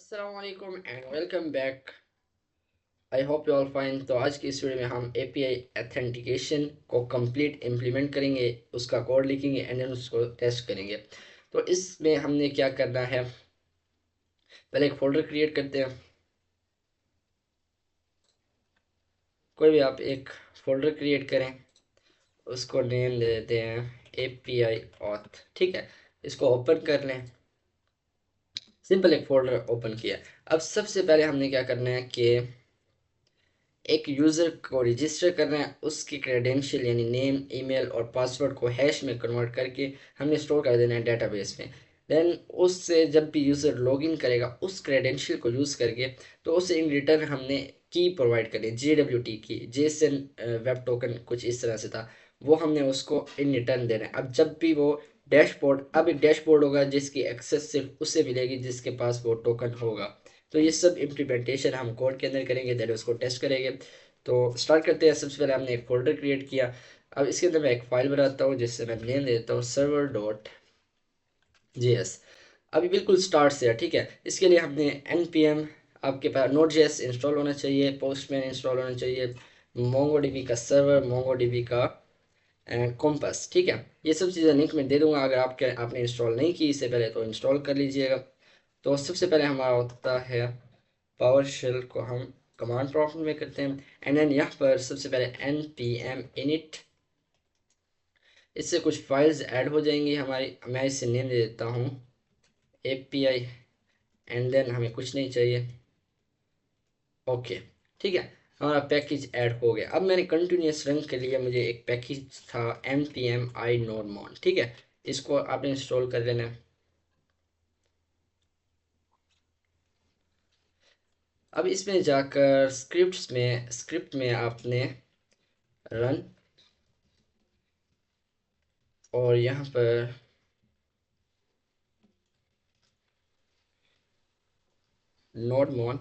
अस्सलाम वालेकुम and welcome back. I hope you all fine. तो आज की इस वीडियो में हम एपीआई ऑथेंटिकेशन को कंप्लीट इम्प्लीमेंट करेंगे, उसका कोड लिखेंगे एंड देन उसको टेस्ट करेंगे। तो इसमें हमने क्या करना है, पहले एक फोल्डर क्रिएट करते हैं। कोई भी आप एक फोल्डर क्रिएट करें, उसको नेम दे देते हैं एपीआई ऑथ। ठीक है, इसको ओपन कर लें। सिंपल एक फोल्डर ओपन किया। अब सबसे पहले हमने क्या करना है कि एक यूज़र को रजिस्टर करना है, उसकी क्रेडेंशियल यानी नेम, ईमेल और पासवर्ड को हैश में कन्वर्ट करके हमने स्टोर कर देना है डेटाबेस में। देन उससे जब भी यूज़र लॉगिन करेगा उस क्रेडेंशियल को यूज़ करके, तो उससे इन रिटर्न हमने की प्रोवाइड करनी, JWT की, जेसन वेब टोकन कुछ इस तरह से था, वो हमने उसको इन रिटर्न देना है। अब जब भी वो डैशबोर्ड, अब एक डैशबोर्ड होगा जिसकी एक्सेस सिर्फ उससे मिलेगी जिसके पास वो टोकन होगा। तो ये सब इम्प्लीमेंटेशन हम कोड के अंदर करेंगे, देन उसको टेस्ट करेंगे। तो स्टार्ट करते हैं। सबसे पहले हमने एक फोल्डर क्रिएट किया। अब इसके अंदर मैं एक फाइल बनाता हूँ जिससे मैं नेम देता हूँ server.js। अभी बिल्कुल स्टार्ट से है, ठीक है। इसके लिए हमने npm, आपके पास Node.js इंस्टॉल होना चाहिए, पोस्टमैन इंस्टॉल होना चाहिए, MongoDB का सर्वर, MongoDB का कॉम्पस। ठीक है, ये सब चीज़ें लिंक में दे दूंगा। अगर आपने इंस्टॉल नहीं की इससे पहले तो इंस्टॉल कर लीजिएगा। तो सबसे पहले हमारा होता है पावर शेल को हम कमांड प्रॉम्प्ट में करते हैं एंड देन यहाँ पर सबसे पहले npm init, इससे कुछ फाइल्स ऐड हो जाएंगी हमारी। मैं इसे नेम दे देता हूँ API एंड देन हमें कुछ नहीं चाहिए। ओके, ठीक है, हमारा पैकेज ऐड हो गया। अब मैंने कंटिन्यूस रन के लिए मुझे एक पैकेज था npm iNormon। ठीक है, इसको आपने इंस्टॉल कर लेना है। अब इसमें जाकर स्क्रिप्ट में आपने रन, और यहाँ पर nodemon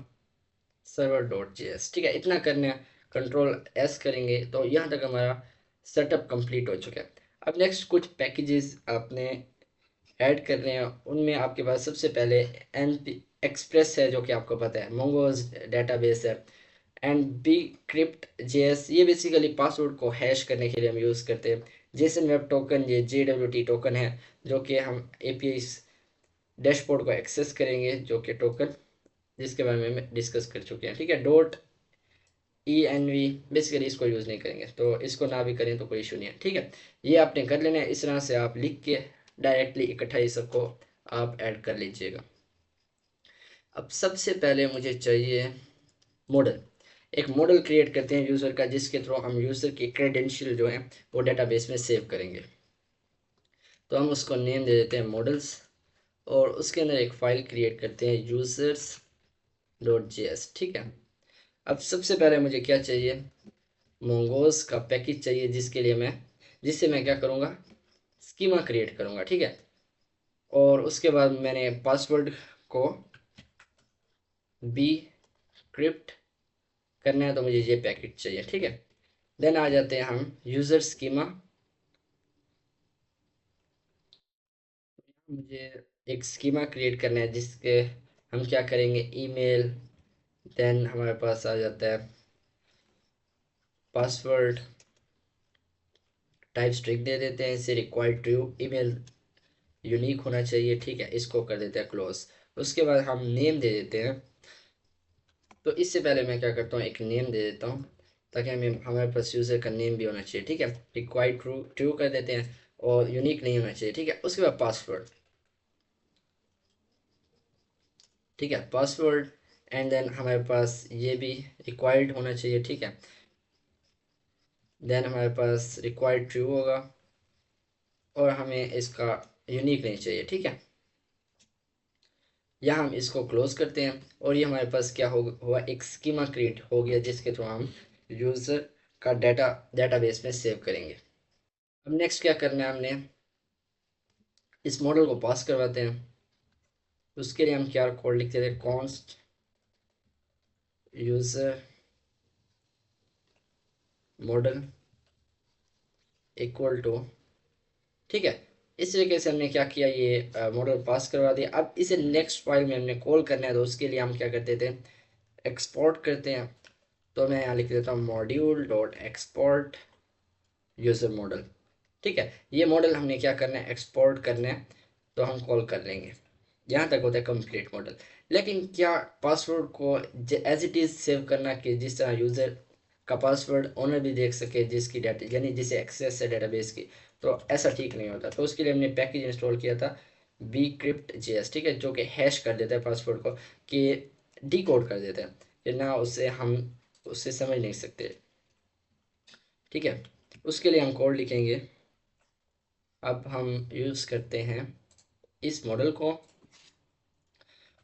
server.js, ठीक है, इतना करना है। कंट्रोल S करेंगे तो यहाँ तक हमारा सेटअप कंप्लीट हो चुका है। अब नेक्स्ट कुछ पैकेजेस आपने ऐड कर रहे हैं। उनमें आपके पास सबसे पहले एन एक्सप्रेस है, जो कि आपको पता है मोंगोज डेटाबेस है, एंड बी क्रिप्ट जेएस, ये बेसिकली पासवर्ड को हैश करने के लिए हम यूज़ करते हैं। जेसन वेब टोकन, ये JWT टोकन है, जो कि हम एपीआई डैशबोर्ड को एक्सेस करेंगे, जो कि टोकन जिसके बारे में डिस्कस कर चुके हैं। ठीक है, .env बेसिकली इसको यूज़ नहीं करेंगे, तो इसको ना भी करें तो कोई इशू नहीं है। ठीक है, ये आपने कर लेना है। इस तरह से आप लिख के डायरेक्टली इकट्ठा ही सबको आप ऐड कर लीजिएगा। अब सबसे पहले मुझे चाहिए मॉडल। एक मॉडल क्रिएट करते हैं यूज़र का, जिसके थ्रू हम यूज़र की क्रेडेंशियल जो है वो डेटाबेस में सेव करेंगे। तो हम उसको नेम दे देते हैं मॉडल्स, और उसके अंदर एक फ़ाइल क्रिएट करते हैं users.js। ठीक है, अब सबसे पहले मुझे क्या चाहिए, मोंगोज का पैकेज चाहिए, जिससे मैं क्या करूँगा, स्कीमा क्रिएट करूँगा। ठीक है, और उसके बाद मैंने पासवर्ड को बी क्रिप्ट करना है, तो मुझे ये पैकेज चाहिए। ठीक है, देन आ जाते हैं हम यूज़र स्कीमा। मुझे एक स्कीमा क्रिएट करना है जिसके हम क्या करेंगे, ईमेल, देन हमारे पास आ जाता है पासवर्ड, टाइप स्ट्रिंग दे देते हैं, इसे रिक्वायर्ड ट्रू, ईमेल यूनिक होना चाहिए। ठीक है, इसको कर देते हैं क्लोज। उसके बाद हम नेम दे देते हैं। तो इससे पहले मैं क्या करता हूँ, एक नेम दे देता हूँ, ताकि हमारे पास यूज़र का नेम भी होना चाहिए। ठीक है, रिक्वायर्ड ट्रू ट्रू कर देते हैं, और यूनिक नहीं होना चाहिए। ठीक है, उसके बाद पासवर्ड। ठीक है, पासवर्ड, एंड देन हमारे पास ये भी रिक्वायर्ड होना चाहिए। ठीक है, देन हमारे पास रिक्वायर्ड ट्रू होगा, और हमें इसका यूनिक नहीं चाहिए। ठीक है, या हम इसको क्लोज करते हैं, और ये हमारे पास क्या हुआ, एक स्कीमा क्रिएट हो गया, जिसके थ्रू हम यूज़र का डेटाबेस में सेव करेंगे। अब नेक्स्ट क्या करना है, हमने इस मॉडल को पास करवाते हैं। उसके लिए हम क्या कोड लिखते थे, const user model equal to, ठीक है, इस तरीके से हमने क्या किया, ये मॉडल पास करवा दिया। अब इसे नेक्स्ट फाइल में हमने कॉल करना है, तो उसके लिए हम क्या करते थे, एक्सपोर्ट करते हैं। तो मैं यहाँ लिख देता हूँ module dot export user model. ठीक है, ये मॉडल हमने क्या करना है, एक्सपोर्ट करना है, तो हम कॉल कर लेंगे। यहाँ तक होता है कंप्लीट मॉडल। लेकिन क्या पासवर्ड को एज इट इज़ सेव करना, कि जिस तरह यूज़र का पासवर्ड ओनर भी देख सके, जिसकी डाटा यानी जिसे एक्सेस है डेटाबेस की, तो ऐसा ठीक नहीं होता। तो उसके लिए हमने पैकेज इंस्टॉल किया था bcrypt JS, ठीक है, जो कि हैश कर देता है पासवर्ड को, कि डिकोड कर देता है, कि ना उसे हम उससे समझ नहीं सकते। ठीक है, उसके लिए हम कोड लिखेंगे। अब हम यूज़ करते हैं इस मॉडल को,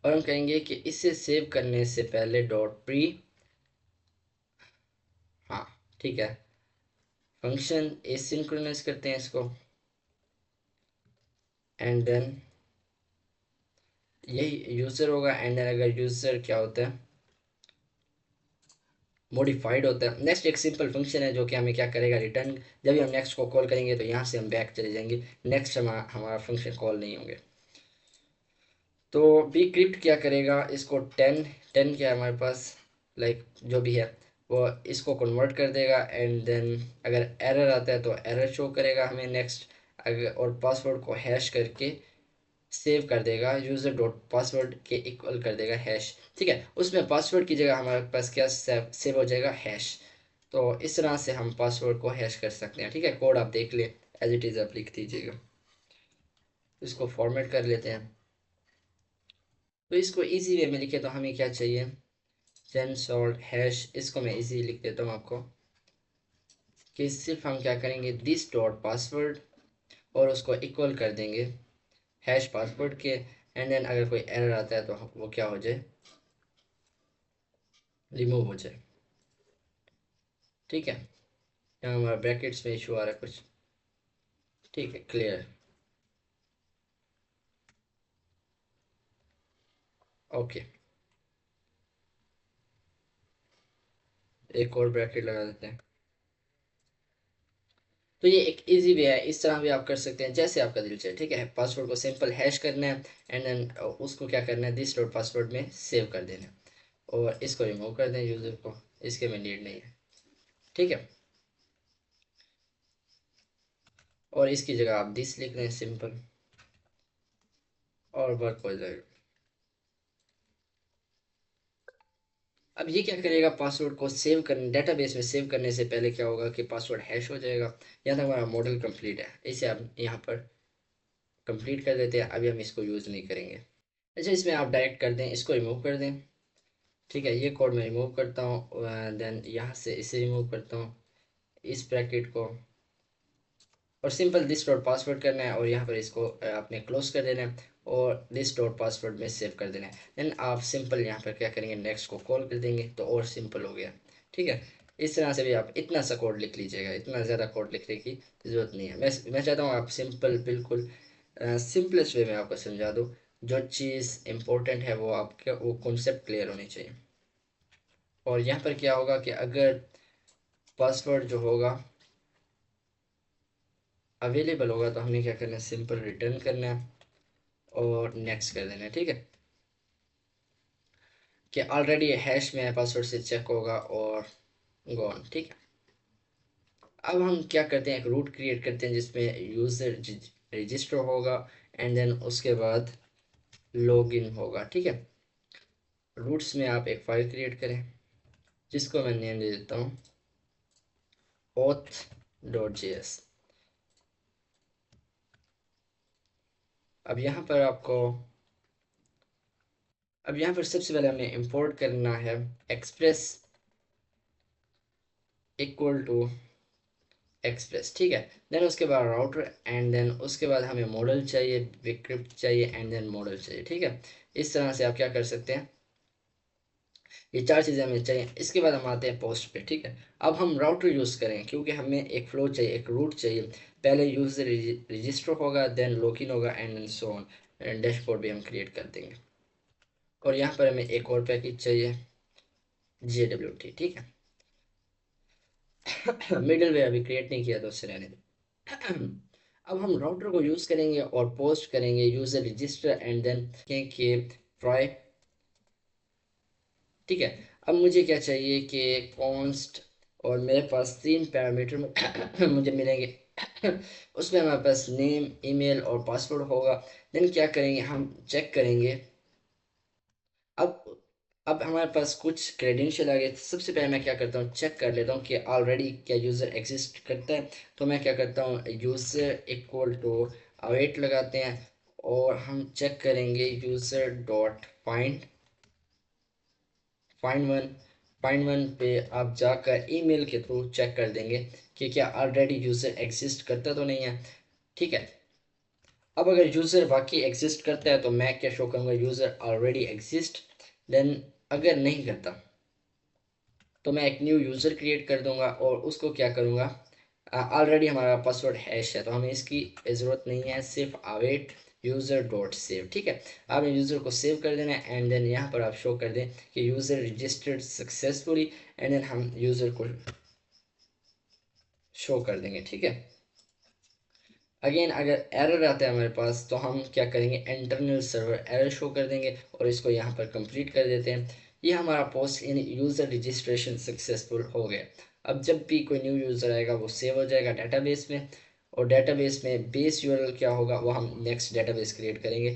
और हम कहेंगे कि इसे सेव करने से पहले डॉट प्री, हाँ ठीक है, फंक्शन एसिंक्रोनस करते हैं इसको, एंड देन यही यूज़र होगा। एंड देन अगर यूज़र क्या होता है, मॉडिफाइड होता है। नेक्स्ट एक सिंपल फंक्शन है जो कि हमें क्या करेगा, रिटर्न। जब भी हम नेक्स्ट को कॉल करेंगे तो यहाँ से हम बैक चले जाएंगे, नेक्स्ट हमारा फंक्शन कॉल नहीं होंगे। तो बी क्रिप्ट क्या करेगा, इसको 10 क्या है हमारे पास, लाइक जो भी है वो इसको कन्वर्ट कर देगा। एंड देन अगर एरर आता है तो एरर शो करेगा हमें नेक्स्ट। अगर और पासवर्ड को हैश करके सेव कर देगा, यूज़र डॉट पासवर्ड के इक्वल कर देगा हैश। ठीक है, उसमें पासवर्ड की जगह हमारे पास क्या सेव हो जाएगा, हैश। तो इस तरह से हम पासवर्ड को हैश कर सकते हैं। ठीक है, कोड आप देख लें, एज इट इज़ आप लिख दीजिएगा। इसको फॉर्मेट कर लेते हैं। तो इसको इजी वे में लिखे तो हमें क्या चाहिए, जेन सॉल्ट हैश। इसको मैं इजी लिख देता हूँ आपको, कि सिर्फ हम क्या करेंगे, दिस डॉट पासवर्ड, और उसको इक्वल कर देंगे हैश पासवर्ड के। एंड देन अगर कोई एरर आता है तो वो क्या हो जाए, रिमूव हो जाए। ठीक है, यहाँ हमारा ब्रैकेट्स में इशू आ रहा है कुछ। ठीक है, क्लियर, ओके। एक और ब्रैकेट लगा देते हैं। तो ये एक इजी वे है, इस तरह भी आप कर सकते हैं जैसे आपका दिल चाहे। ठीक है, पासवर्ड को सिंपल हैश करना है, एंड देन उसको क्या करना है, दिस डॉट पासवर्ड में सेव कर देना है, और इसको रिमूव कर दें यूज़र को, इसके में नीड नहीं है। ठीक है, और इसकी जगह आप दिस लिख दें सिंपल, और वर्क हो जाएगा। अब ये क्या करेगा, पासवर्ड को सेव करने, डेटाबेस में सेव करने से पहले क्या होगा कि पासवर्ड हैश हो जाएगा। यहाँ तक हमारा मॉडल कंप्लीट है, इसे आप यहाँ पर कंप्लीट कर देते हैं। अभी हम इसको यूज़ नहीं करेंगे। अच्छा, इसमें आप डायरेक्ट कर दें, इसको रिमूव कर दें। ठीक है, ये कोड मैं रिमूव करता हूँ, देन यहाँ से इसे रिमूव करता हूँ, इस ब्रैकेट को, और सिंपल दिस डॉट पासवर्ड करना है, और यहाँ पर इसको आपने क्लोज कर देना है, और दिस डॉट पासवर्ड में सेव कर देना है। देन आप सिंपल यहाँ पर क्या करेंगे, नेक्स्ट को कॉल कर देंगे, तो और सिंपल हो गया। ठीक है, इस तरह से भी आप इतना सा कोड लिख लीजिएगा, इतना ज़्यादा कोड लिखने की ज़रूरत नहीं है। मैं चाहता हूँ आप सिंपल, बिल्कुल सिंपलेस्ट वे में आपको समझा दूँ। जो चीज़ इम्पोर्टेंट है वो आपके वो कॉन्सेप्ट क्लियर होनी चाहिए। और यहाँ पर क्या होगा कि अगर पासवर्ड जो होगा अवेलेबल होगा, तो हमें क्या करना है, सिंपल रिटर्न करना है, और नेक्स्ट कर देना है। ठीक है, कि ऑलरेडी हैश में है, पासवर्ड से चेक होगा, और गॉन। ठीक है, अब हम क्या करते हैं, एक रूट क्रिएट करते हैं जिसमें यूज़र रजिस्टर होगा, एंड देन उसके बाद लॉगिन होगा। ठीक है, रूट्स में आप एक फाइल क्रिएट करें, जिसको मैं नेम दे देता हूँ auth.js। अब यहाँ पर आपको, अब यहाँ पर सबसे पहले हमें इंपोर्ट करना है एक्सप्रेस इक्वल टू एक्सप्रेस। ठीक है, देन उसके बाद राउटर, एंड देन उसके बाद हमें मॉडल चाहिए, विक्रिप्ट चाहिए, एंड देन मॉडल चाहिए। ठीक है, इस तरह से आप क्या कर सकते हैं, ये चार चीज़ें हमें चाहिए। इसके बाद हम आते हैं पोस्ट पे। ठीक है, अब हम राउटर यूज़ करें, क्योंकि हमें एक फ्लो चाहिए, एक रूट चाहिए। पहले यूज़र रजिस्टर होगा, देन लॉगिन होगा, and then so on. Dashboard भी हम क्रिएट कर देंगे, और यहाँ पर हमें एक और पैकेज चाहिए, JWT। ठीक है, मिडल वे अभी क्रिएट नहीं किया तो उससे रहने दें। अब हम राउटर को यूज़ करेंगे और पोस्ट करेंगे यूज़र रजिस्टर एंड देन कि ट्राई। ठीक है, अब मुझे क्या चाहिए कि कॉन्स्ट, और मेरे पास 3 पैरामीटर मुझे मिलेंगे उसमें हमारे पास नेम, ईमेल और पासवर्ड होगा। देन क्या करेंगे, हम चेक करेंगे। अब अब हमारे पास कुछ क्रेडेंशियल आ गए। सबसे पहले मैं क्या करता हूँ, चेक कर लेता हूँ कि ऑलरेडी क्या यूज़र एग्जिस्ट करता है। तो मैं क्या करता हूँ, यूज़र इक्वल टू अवेट लगाते हैं और हम चेक करेंगे यूज़र डॉट फाइंड वन पे आप जाकर ईमेल के थ्रू चेक कर देंगे कि क्या ऑलरेडी यूज़र एग्जिस्ट करता तो नहीं है। ठीक है, अब अगर यूज़र वाकई एग्जिस्ट करता है तो मैं क्या शो करूँगा, यूज़र ऑलरेडी एग्जिस्ट। देन अगर नहीं करता तो मैं एक न्यू यूज़र क्रिएट कर दूंगा और उसको क्या करूँगा, ऑलरेडी हमारा पासवर्ड हैश है तो हमें इसकी ज़रूरत नहीं है, सिर्फ अवेट यूज़र डॉट सेव। ठीक है, आपने यूज़र को सेव कर देना है एंड देन यहाँ पर आप शो कर दें कि user registered successfully and then हम यूज़र को शो कर देंगे। ठीक है, अगेन अगर एरर आता है हमारे पास तो हम क्या करेंगे, इंटरनल सर्वर एरर शो कर देंगे और इसको यहाँ पर कंप्लीट कर देते हैं। ये हमारा पोस्ट इन यूज़र रजिस्ट्रेशन सक्सेसफुल हो गया। अब जब भी कोई न्यू यूज़र आएगा वो सेव हो जाएगा डेटाबेस में, और डेटाबेस में बेस यूआरएल क्या होगा वो हम नेक्स्ट डेटाबेस क्रिएट करेंगे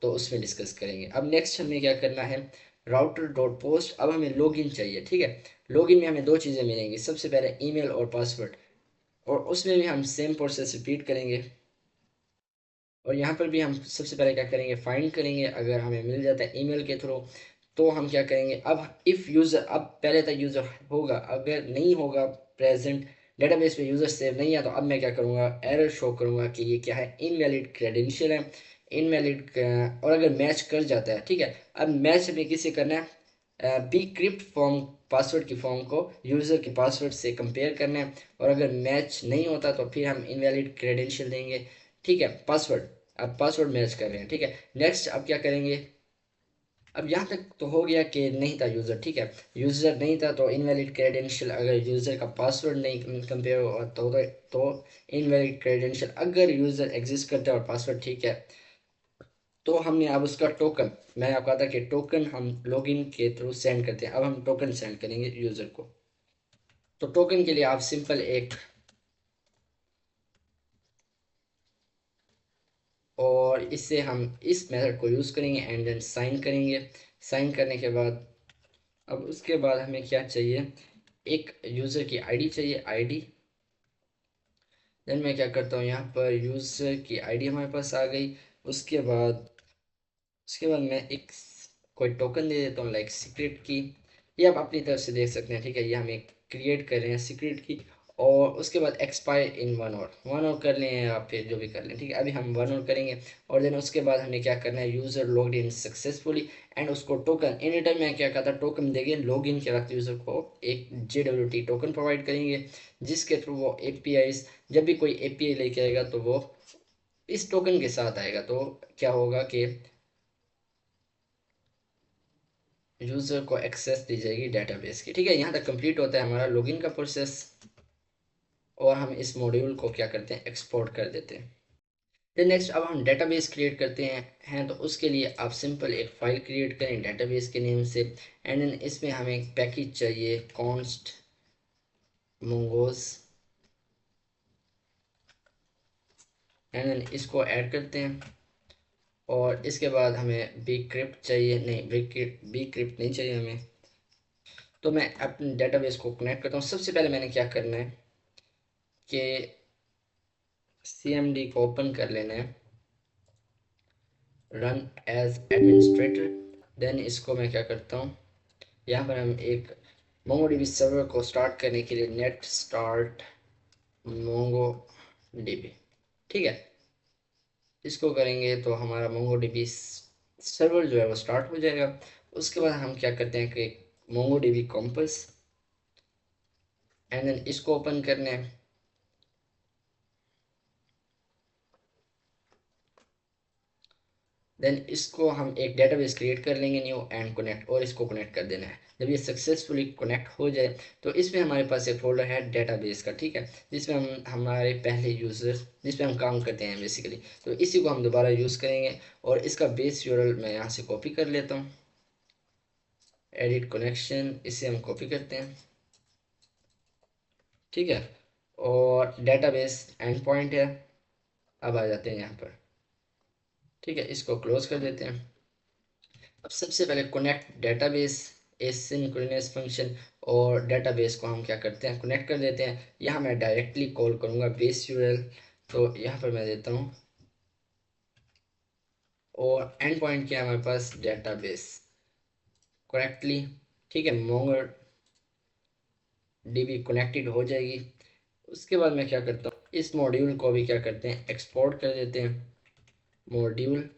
तो उसमें डिस्कस करेंगे। अब नेक्स्ट हमें क्या करना है, राउटर डॉट पोस्ट। अब हमें लॉगिन चाहिए। ठीक है, लॉगिन में हमें दो चीज़ें मिलेंगी, सबसे पहले ईमेल और पासवर्ड, और उसमें भी हम सेम प्रोसेस रिपीट करेंगे। और यहाँ पर भी हम सबसे पहले क्या करेंगे, फाइंड करेंगे। अगर हमें मिल जाता है ईमेल के थ्रू तो हम क्या करेंगे, अब इफ़ यूज़र, अब पहले तक यूज़र होगा, अगर नहीं होगा प्रेजेंट डेटाबेस में यूज़र सेव नहीं है तो अब मैं क्या करूँगा, एरर शो करूँगा कि ये क्या है, इनवैलिड क्रेडेंशियल है, इनवैलिड। और अगर मैच कर जाता है, ठीक है, अब मैच हमें किसे करना है, बी क्रिप्ट फॉर्म, पासवर्ड की फॉर्म को यूज़र के पासवर्ड से कंपेयर करना है। और अगर मैच नहीं होता तो फिर हम इनवैलिड क्रेडेंशियल देंगे। ठीक है, पासवर्ड, अब पासवर्ड मैच कर रहे हैं। ठीक है, नेक्स्ट अब क्या करेंगे, अब यहाँ तक तो हो गया कि नहीं था यूज़र। ठीक है, यूज़र नहीं था तो इनवैलिड क्रेडेंशियल, अगर यूज़र का पासवर्ड नहीं कंपेयर हुआ तो इनवैलिड क्रेडेंशियल। अगर यूज़र एग्जिस्ट करता है और पासवर्ड ठीक है तो हमने अब उसका टोकन, मैंने आपको कहा था कि टोकन हम लॉगिन के थ्रू सेंड करते हैं, अब हम टोकन सेंड करेंगे यूज़र को। तो टोकन के लिए आप सिंपल एक, और इससे हम इस मेथड को यूज़ करेंगे एंड देन साइन करेंगे। साइन करने के बाद अब उसके बाद हमें क्या चाहिए, एक यूज़र की आईडी चाहिए, आईडी। देन मैं क्या करता हूँ, यहाँ पर यूज़र की आईडी हमारे पास आ गई। उसके बाद उसके बाद मैं एक कोई टोकन दे देता हूँ लाइक सीक्रेट की। ये आप अपनी तरफ से देख सकते हैं। ठीक है, ये हम एक क्रिएट कर रहे हैं सीक्रेट की। और उसके बाद एक्सपायर इन 1 आवर कर लें या फिर जो भी कर लें। ठीक है, अभी हम 1 आवर करेंगे। और देन उसके बाद हमें क्या करना है, user logged in successfully and उसको टोकन एनी टाइम, मैं क्या कहता टोकन देंगे लॉग इन के वक्त यूज़र को एक JWT टोकन प्रोवाइड करेंगे जिसके थ्रू वो APIs, जब भी कोई API लेके आएगा तो वो इस टोकन के साथ आएगा। तो क्या होगा कि यूज़र को एक्सेस दी जाएगी डेटाबेस की। ठीक है, यहाँ तक कंप्लीट होता है हमारा लॉगिन का प्रोसेस और हम इस मॉड्यूल को क्या करते हैं, एक्सपोर्ट कर देते हैं। फिर नेक्स्ट अब हम डेटाबेस क्रिएट करते हैं तो उसके लिए आप सिंपल एक फ़ाइल क्रिएट करें डेटाबेस के नेम से एंड देन इसमें हमें एक पैकेज चाहिए कॉन्स्ट मोंगोज एंड देन इसको ऐड करते हैं। और इसके बाद हमें बी क्रिप्ट चाहिए, नहीं बी क्रिप्ट नहीं चाहिए हमें। तो मैं अपने डेटाबेस को कनेक्ट करता हूँ। सबसे पहले मैंने क्या करना है कि CMD को ओपन कर लेना है, रन एज एडमिनिस्ट्रेटर। देन इसको मैं क्या करता हूँ, यहाँ पर हम एक MongoDB सर्वर को स्टार्ट करने के लिए नेट स्टार्ट MongoDB। ठीक है, इसको करेंगे तो हमारा MongoDB सर्वर जो है वो स्टार्ट हो जाएगा। उसके बाद हम क्या करते हैं कि MongoDB कॉम्पस एंड देन इसको ओपन करना है। देन इसको हम एक डेटाबेस क्रिएट कर लेंगे न्यू एंड कनेक्ट, और इसको कनेक्ट कर देना है। जब ये सक्सेसफुली कनेक्ट हो जाए तो इसमें हमारे पास एक फोल्डर है डेटाबेस का, ठीक है, जिसमें हम हमारे पहले यूज़र जिस पे हम काम करते हैं बेसिकली, तो इसी को हम दोबारा यूज़ करेंगे। और इसका बेस यूआरएल मैं यहाँ से कॉपी कर लेता हूँ, एडिट कनेक्शन, इसे हम कॉपी करते हैं, ठीक है। और डेटाबेस एंड पॉइंट है, अब आ जाते हैं यहाँ पर, ठीक है, इसको क्लोज कर देते हैं। अब सबसे पहले कनेक्ट डेटाबेस एसिंक्रोनस फंक्शन, और डेटाबेस को हम क्या करते हैं, कनेक्ट कर देते हैं। यहाँ मैं डायरेक्टली कॉल करूँगा बेस यूआरएल, तो यहाँ पर मैं देता हूँ, और एंड पॉइंट क्या है हमारे पास, डेटाबेस करेक्टली, ठीक है, मोंगो डीबी कनेक्टेड हो जाएगी। उसके बाद मैं क्या करता हूँ, इस मॉड्यूल को भी क्या करते हैं, एक्सपोर्ट कर देते हैं, module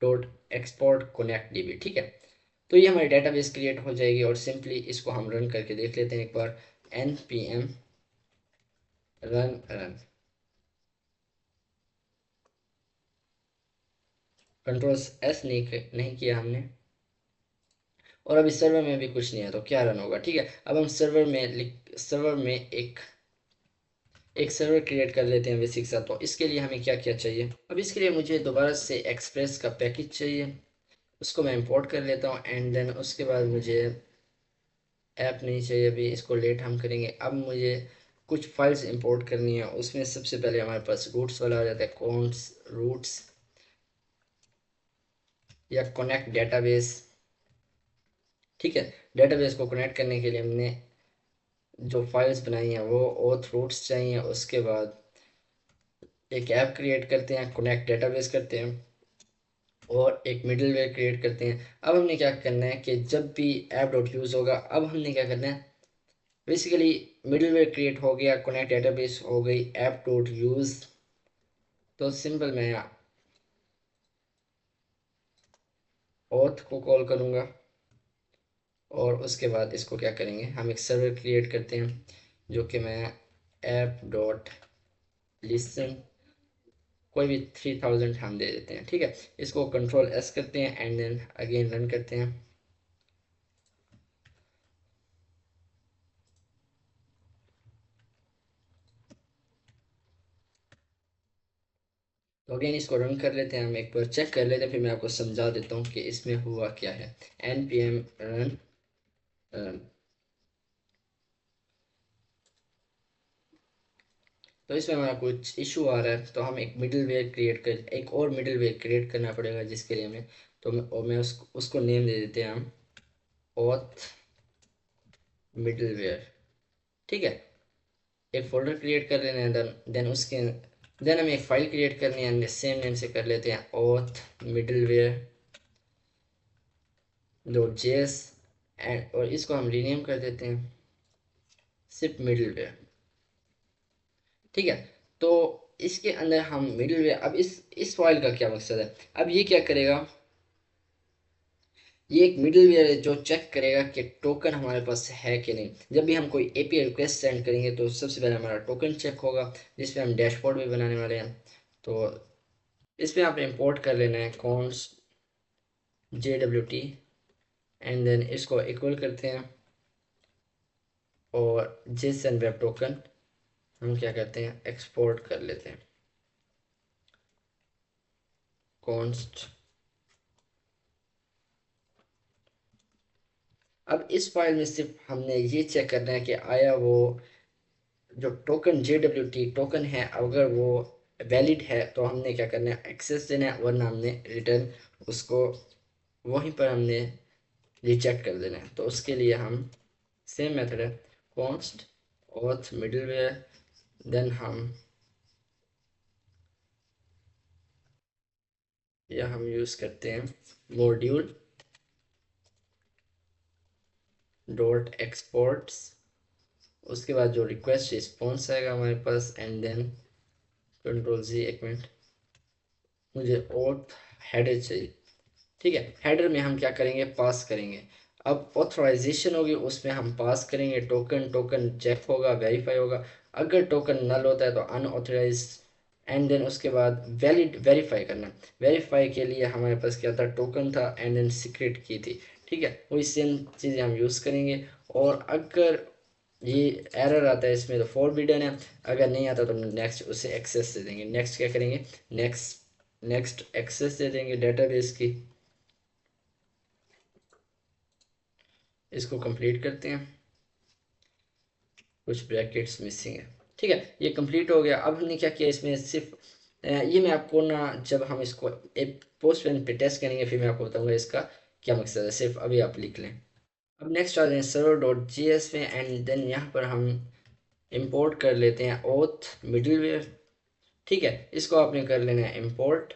dot export connect dB, ठीक है। तो ये हमारी डेटाबेस क्रिएट हो जाएगी, और सिंपली इसको हम रन करके देख लेते हैं एक बार, npm रन कंट्रोल एस नहीं किया हमने, और अभी सर्वर में भी कुछ नहीं है, तो क्या रन होगा, ठीक है। अब हम सर्वर में एक सर्वर क्रिएट कर लेते हैं बेसिक सा। तो इसके लिए हमें क्या क्या चाहिए, अब इसके लिए मुझे दोबारा से एक्सप्रेस का पैकेज चाहिए, उसको मैं इंपोर्ट कर लेता हूँ। एंड देन उसके बाद मुझे ऐप नहीं चाहिए, अभी इसको लेट हम करेंगे। अब मुझे कुछ फाइल्स इंपोर्ट करनी है, उसमें सबसे पहले हमारे पास रूट्स वाला आ जाता है, कॉन्स रूट्स या कनेक्ट डेटाबेस, ठीक है। डेटाबेस को कनेक्ट करने के लिए हमने जो फाइल्स बनाई हैं वो ऑथ रूट्स चाहिए। उसके बाद एक ऐप क्रिएट करते हैं, कनेक्ट डेटाबेस करते हैं, और एक मिडलवेयर क्रिएट करते हैं। अब हमने क्या करना है कि जब भी ऐप डॉट यूज़ होगा, अब हमने क्या करना है, बेसिकली मिडलवेयर क्रिएट हो गया, कनेक्ट डेटाबेस हो गई, ऐप डॉट यूज़, तो सिंपल मैं ऑथ को कॉल करूँगा, और उसके बाद इसको क्या करेंगे, हम एक सर्वर क्रिएट करते हैं, जो कि मैं ऐप डॉट लिसन, कोई भी 3000 हम दे देते हैं, ठीक है। इसको कंट्रोल एस करते हैं, एंड देन अगेन रन करते हैं। तो अगेन इसको रन कर लेते हैं, हम एक बार चेक कर लेते हैं, फिर मैं आपको समझा देता हूँ कि इसमें हुआ क्या है। npm रन रन, तो इसमें हमारा कुछ इशू आ रहा है, तो हम एक और मिडिल वेयर क्रिएट करना पड़ेगा, जिसके लिए हमें, तो मैं उसको नेम दे देते हैं हम, ऑथ मिडिल वेयर, ठीक है। एक फोल्डर क्रिएट कर लेना है, देन हमें एक फाइल क्रिएट करनी है, सेम नेम से कर लेते हैं, auth middleware dot JS, and और इसको हम रीनेम कर देते हैं सिर्फ मिडिल वेयर, ठीक है। तो इसके अंदर हम मिडिल वेयर, अब इस फाइल का क्या मकसद है, अब ये क्या करेगा, ये एक मिडिल वेयर है जो चेक करेगा कि टोकन हमारे पास है कि नहीं। जब भी हम कोई एपीआई रिक्वेस्ट सेंड करेंगे, तो सबसे पहले हमारा टोकन चेक होगा, जिसपे हम डैशबोर्ड भी बनाने वाले हैं। तो इस पे आपने इंपोर्ट कर लेना है कॉन्स JWT, एंड देन इसको इक्वल करते हैं, और जेसन वेब टोकन हम क्या करते हैं, एक्सपोर्ट कर लेते हैं, कॉन्स्ट। अब इस फाइल में सिर्फ हमने ये चेक करना है कि आया वो जो टोकन JWT टोकन है, अगर वो वैलिड है तो हमने क्या करना है, एक्सेस देना है, वरना हमने रिटर्न उसको वहीं पर हमने रिजेक्ट कर देना है। तो उसके लिए हम सेम मेथड है, कॉन्स्ट ऑथ मिडलवेयर, देन हम यूज़ करते हैं मॉड्यूल डॉट एक्सपोर्ट्स, उसके बाद जो रिक्वेस्ट रिस्पॉन्स आएगा हमारे पास, एंड देन कंट्रोल जी, एक मिनट, मुझे ऑथ हेडर चाहिए, ठीक है। हेडर में हम क्या करेंगे, पास करेंगे। अब ऑथराइजेशन होगी, उसमें हम पास करेंगे टोकन, टोकन चेक होगा, वेरीफाई होगा। अगर टोकन नल होता है तो अनऑथराइज एंड देन उसके बाद वैलिड वेरीफाई करना। वेरीफाई के लिए हमारे पास क्या था, टोकन था एंड देन सीक्रेट की थी, ठीक है, वही सेम चीज़ें हम यूज़ करेंगे। और अगर ये एरर आता है इसमें तो फॉरबिडन है, अगर नहीं आता तो नेक्स्ट उसे एक्सेस दे देंगे। नेक्स्ट क्या करेंगे, नेक्स्ट एक्सेस दे देंगे डेटाबेस की। इसको कंप्लीट करते हैं, कुछ ब्रैकेट्स मिसिंग है, ठीक है, ये कंप्लीट हो गया। अब हमने क्या किया इसमें, सिर्फ ये मैं आपको ना जब हम इसको एक पोस्ट पे टेस्ट करेंगे फिर मैं आपको बताऊंगा इसका क्या मकसद है, सिर्फ अभी आप लिख लें। अब नेक्स्ट आ जाए server डॉट जी एस में एंड देन यहाँ पर हम इंपोर्ट कर लेते हैं ओथ मिडलवेयर, ठीक है, इसको आपने कर लेना है इंपोर्ट।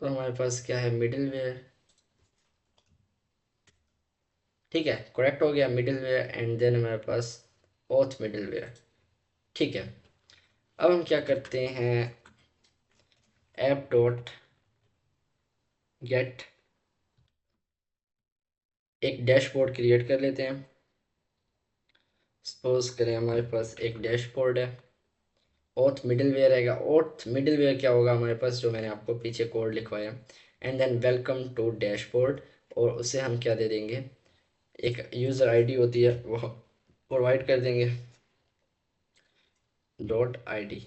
तो हमारे पास क्या है, मिडलवेयर, ठीक है, करेक्ट हो गया मिडलवेयर एंड देन हमारे पास ओथ मिडलवेयर, ठीक है। अब हम क्या करते हैं, ऐप डॉट गेट एक डैशबोर्ड क्रिएट कर लेते हैं। सपोज करें हमारे पास एक डैशबोर्ड है, ओथ मिडलवेयर रहेगा। ओथ मिडलवेयर क्या होगा हमारे पास, जो मैंने आपको पीछे कोड लिखवाया, and then welcome to dashboard, और उसे हम क्या दे देंगे, एक यूज़र आईडी होती है वो प्रोवाइड कर देंगे, dot ID,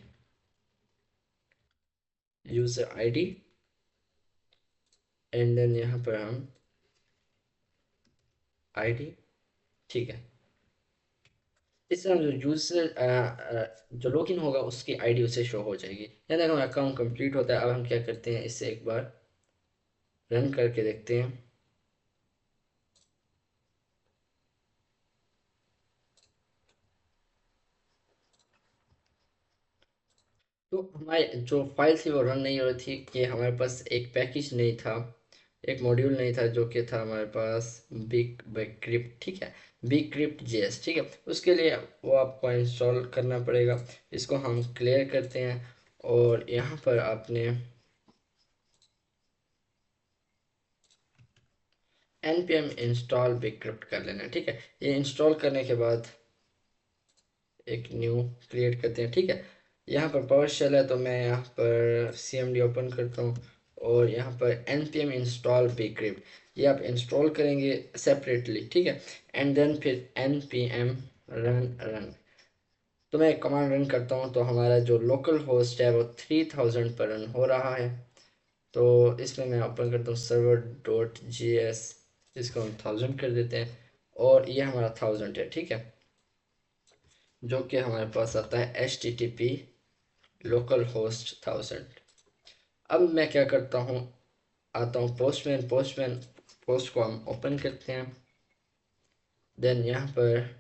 user ID, and then यहाँ पर हम आईडी, ठीक है। इस तरह जो यूज़र जो लॉगिन होगा उसकी आईडी उसे शो हो जाएगी। यहाँ देखो अकाउंट कंप्लीट होता है। अब हम क्या करते हैं, इससे एक बार रन करके देखते हैं। तो हमारे जो फाइल थी वो रन नहीं हो रही थी कि हमारे पास एक पैकेज नहीं था, एक मॉड्यूल नहीं था, जो कि था हमारे पास बिग बिग क्रिप्ट, ठीक है, बिग क्रिप्ट जेएस, ठीक है। उसके लिए वो आपको इंस्टॉल करना पड़ेगा। इसको हम क्लियर करते हैं और यहाँ पर आपने npm इंस्टॉल बिग क्रिप्ट कर लेना है, ठीक है। ये इंस्टॉल करने के बाद एक न्यू क्रिएट करते हैं, ठीक है। यहाँ पर पावर शेल है तो मैं यहाँ पर cmd ओपन करता हूँ और यहाँ पर npm इंस्टॉल bcrypt ये आप इंस्टॉल करेंगे सेपरेटली, ठीक है। एंड देन फिर npm रन तो मैं कमांड रन करता हूँ तो हमारा जो लोकल होस्ट है वो 3000 पर रन हो रहा है। तो इसमें मैं ओपन करता हूँ server डॉट जी एस, इसको हम 1000 कर देते हैं और ये हमारा 1000 है, ठीक है, जो कि हमारे पास आता है http लोकल होस्ट 1000। अब मैं क्या करता हूँ, आता हूँ पोस्टमैन पोस्ट को हम ओपन करते हैं। देन यहाँ पर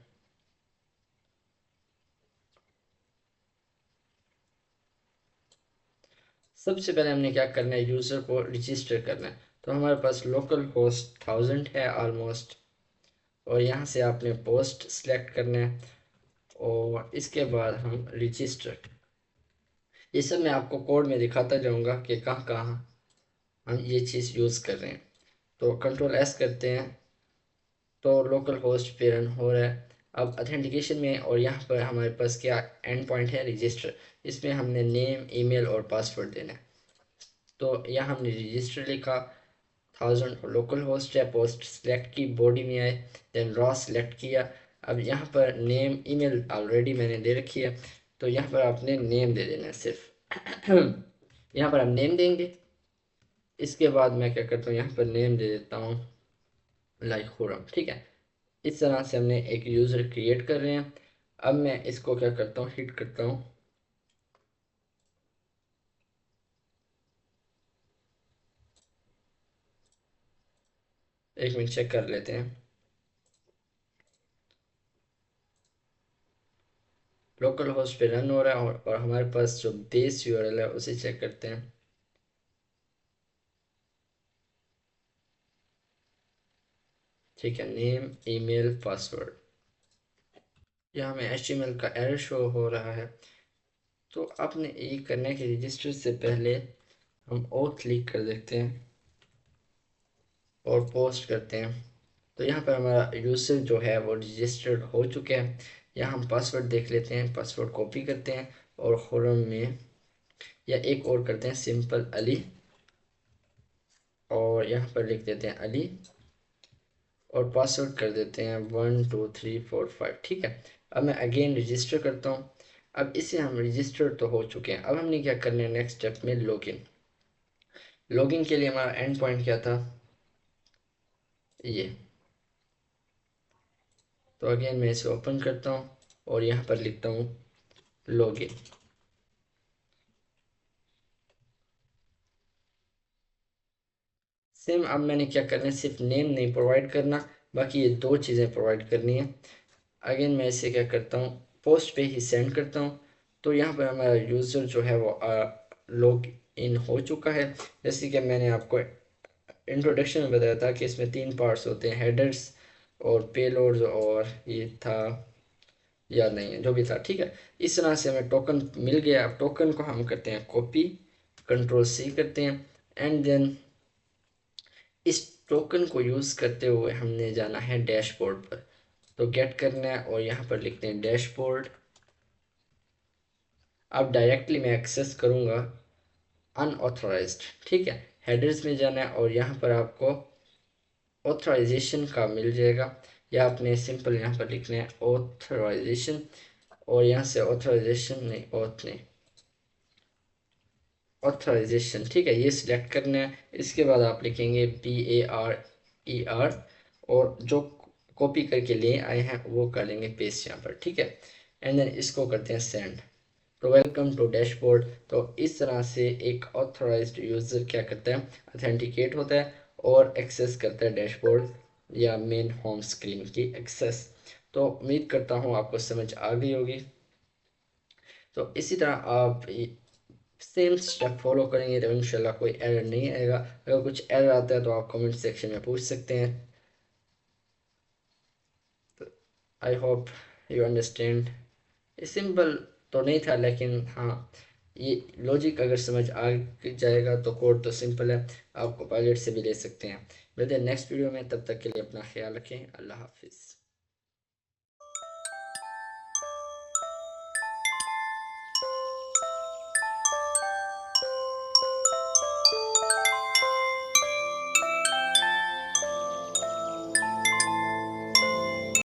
सबसे पहले हमने क्या करना है, यूज़र को रजिस्टर करना है। तो हमारे पास लोकल होस्ट 1000 है ऑलमोस्ट, और यहाँ से आपने पोस्ट सेलेक्ट करना है और इसके बाद हम रजिस्टर, ये सब मैं आपको कोड में दिखाता जाऊँगा कि कहाँ कहाँ हम ये चीज़ यूज़ कर रहे हैं। तो कंट्रोल एस करते हैं तो लोकल होस्ट पे रन हो रहा है। अब ऑथेंटिकेशन में और यहाँ पर हमारे पास क्या एंड पॉइंट है, रजिस्टर, इसमें हमने नेम ईमेल और पासवर्ड देना है। तो यहाँ हमने रजिस्टर लिखा, 1000 लोकल होस्ट है, पोस्ट सेलेक्ट की, बॉडी में आए, देन रॉ सेलेक्ट किया। अब यहाँ पर नेम ईमेल ऑलरेडी मैंने दे रखी है तो यहाँ पर आपने नेम दे देना है सिर्फ यहाँ पर हम नेम देंगे। इसके बाद मैं क्या करता हूँ, यहाँ पर नेम दे देता हूँ लाइक खुरम, ठीक है। इस तरह से हमने एक यूज़र क्रिएट कर रहे हैं। अब मैं इसको क्या करता हूँ, हिट करता हूँ, एक मिनट चेक कर लेते हैं। लोकल होस्ट पे रन हो रहा है और हमारे पास जो बेस यूआरएल है उसे चेक करते हैं। ठीक है, नेम ईमेल पासवर्ड, यहाँ हमें HTML का एरर शो हो रहा है। तो आपने ये करने के रजिस्टर से पहले हम और क्लिक कर देते हैं और पोस्ट करते हैं। तो यहाँ पर हमारा यूज़र जो है वो रजिस्टर्ड हो चुके हैं। यहाँ हम पासवर्ड देख लेते हैं, पासवर्ड कॉपी करते हैं और खुरम में, या एक और करते हैं सिंपल अली, और यहाँ पर लिख देते हैं अली, और पासवर्ड कर देते हैं 12345। ठीक है, अब मैं अगेन रजिस्टर करता हूँ। अब इसे हम रजिस्टर तो हो चुके हैं, अब हमने क्या करना है नेक्स्ट स्टेप में लॉगिन। लॉगिन के लिए हमारा एंड पॉइंट क्या था, ये। तो अगेन मैं इसे ओपन करता हूँ और यहाँ पर लिखता हूँ लॉगिन। सेम अब मैंने क्या करना है, सिर्फ नेम नहीं प्रोवाइड करना, बाकी ये दो चीज़ें प्रोवाइड करनी है। अगेन मैं इसे क्या करता हूँ, पोस्ट पे ही सेंड करता हूँ। तो यहाँ पर हमारा यूज़र जो है वो लॉग इन हो चुका है। जैसे कि मैंने आपको इंट्रोडक्शन में बताया था कि इसमें 3 पार्ट्स होते हैं, हेडर्स और पेलोड्स, और ये था, याद नहीं है, जो भी था। ठीक है, इस तरह से हमें टोकन मिल गया। अब टोकन को हम करते हैं कॉपी, कंट्रोल सी करते हैं, एंड देन इस टोकन को यूज़ करते हुए हमने जाना है डैशबोर्ड पर। तो गेट करना है और यहाँ पर लिखते हैं डैशबोर्ड। अब डायरेक्टली मैं एक्सेस करूँगा अनऑथराइज्ड। ठीक है, हेडर्स में जाना है और यहाँ पर आपको ऑथराइजेशन का मिल जाएगा, या आपने सिंपल यहाँ पर लिखना है ऑथराइजेशन, और यहाँ से ऑथराइजेशन नहीं, ऑथ नहीं, ऑथराइजेशन। ठीक है, ये सिलेक्ट करना है। इसके बाद आप लिखेंगे BARER, और जो कॉपी करके ले आए हैं वो कर लेंगे पेस्ट यहाँ पर। ठीक है, एंड देन इसको करते हैं सेंड। तो वेलकम टू डैशबोर्ड। तो इस तरह से एक ऑथराइज्ड यूज़र क्या करता है, अथेंटिकेट होता है और एक्सेस करता है डैशबोर्ड या मेन होम स्क्रीन की एक्सेस। तो उम्मीद करता हूँ आपको समझ आ गई होगी। तो इसी तरह आप सेम स्टेप फॉलो करेंगे तो इंशाल्लाह कोई एरर नहीं आएगा। अगर कुछ एरर आता है तो आप कमेंट सेक्शन में पूछ सकते हैं। तो आई होप यू अंडरस्टैंड। ये सिंपल तो नहीं था, लेकिन हाँ, ये लॉजिक अगर समझ आ जाएगा तो कोड तो सिंपल है, आपको पायलट से भी ले सकते हैं। मिलते हैं नेक्स्ट वीडियो में, तब तक के लिए अपना ख्याल रखें। अल्लाह हाफिज़।